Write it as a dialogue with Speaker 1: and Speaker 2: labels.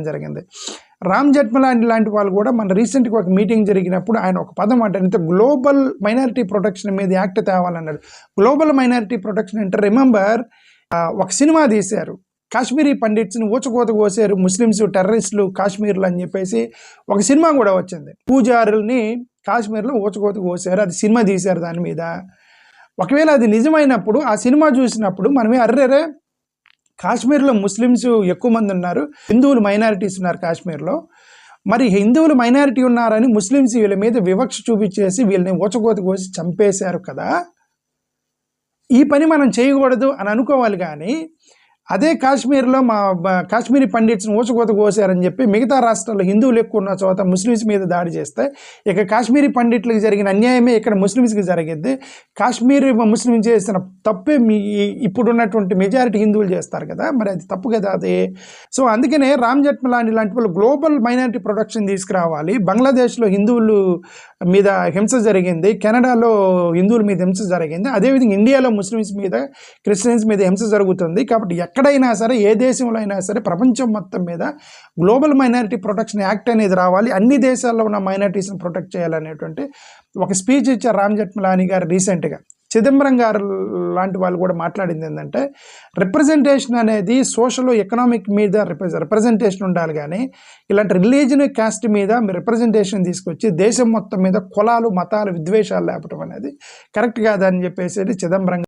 Speaker 1: జరిగింది. రామ్ జెఠ్మలాని లాంటి వాళ్ళు కూడా మన రీసెంట్గా ఒక మీటింగ్ జరిగినప్పుడు ఆయన ఒక పదం అంటే గ్లోబల్ మైనారిటీ ప్రొటెక్షన్ మీద యాక్ట్ తేవాలన్నాడు. గ్లోబల్ మైనారిటీ ప్రొటెక్షన్ అంటే రిమెంబర్ ఒక సినిమా తీశారు, కాశ్మీరీ పండిట్స్ని ఊచకోత కోసారు ముస్లిమ్స్ టెర్రరిస్టులు కాశ్మీర్లో అని చెప్పేసి ఒక సినిమా కూడా వచ్చింది. పూజారుల్ని కాశ్మీర్లో ఊచకోత కోసారు, అది సినిమా తీశారు దాని మీద. ఒకవేళ అది నిజమైనప్పుడు ఆ సినిమా చూసినప్పుడు మనమే అర్రేరే కాశ్మీర్లో ముస్లిమ్స్ ఎక్కువ మంది ఉన్నారు, హిందువులు మైనారిటీస్ ఉన్నారు కాశ్మీర్లో, మరి హిందువులు మైనారిటీ ఉన్నారని ముస్లిమ్స్ వీళ్ళ మీద వివక్ష చూపించేసి వీళ్ళని ఊచకోత కోసి చంపేశారు కదా, ఈ పని మనం చేయకూడదు అని అనుకోవాలి. కానీ అదే కాశ్మీర్లో కాశ్మీరీ పండిట్స్ని ఊచకోత కోసారని చెప్పి మిగతా రాష్ట్రాల్లో హిందువులు ఎక్కువ ఉన్న చోట ముస్లిమ్స్ మీద దాడి చేస్తే ఇక కాశ్మీరీ పండిట్లకు జరిగిన అన్యాయమే ఇక్కడ ముస్లిమ్స్కి జరిగింది. కాశ్మీరీ ముస్లిం చేసిన తప్పే ఇప్పుడున్నటువంటి మెజారిటీ హిందువులు చేస్తారు కదా, మరి అది తప్పు కదా అది. సో అందుకనే రామ్ జెఠ్మలాని లాంటి వాళ్ళు గ్లోబల్ మైనారిటీ ప్రొటెక్షన్ తీసుకురావాలి. బంగ్లాదేశ్లో హిందువులు మీద హింస జరిగింది, కెనడాలో హిందువుల మీద హింస జరిగింది, అదేవిధంగా ఇండియాలో ముస్లిమ్స్ మీద క్రిస్టియన్స్ మీద హింస జరుగుతుంది. కాబట్టి ఎక్కడైనా సరే ఏ దేశంలో అయినా సరే ప్రపంచం మొత్తం మీద గ్లోబల్ మైనారిటీ ప్రొటెక్షన్ యాక్ట్ అనేది రావాలి, అన్ని దేశాల్లో ఉన్న మైనారిటీస్ని ప్రొటెక్ట్ చేయాలనేటువంటి ఒక స్పీచ్ ఇచ్చారు రామ్ జెఠ్మలాని గారు రీసెంట్గా. చిదంబరం గారు లాంటి వాళ్ళు కూడా మాట్లాడింది ఏంటంటే రిప్రజెంటేషన్ అనేది సోషల్ ఎకనామిక్ మీద రిప్రజెంటేషన్ ఉండాలి, కానీ ఇలాంటి రిలీజన్ కాస్ట్ మీద మీరు రిప్రజెంటేషన్ తీసుకొచ్చి దేశం మొత్తం మీద కులాలు మతాలు విద్వేషాలు లేపటం అనేది కరెక్ట్ కాదని చెప్పేసి చిదంబరం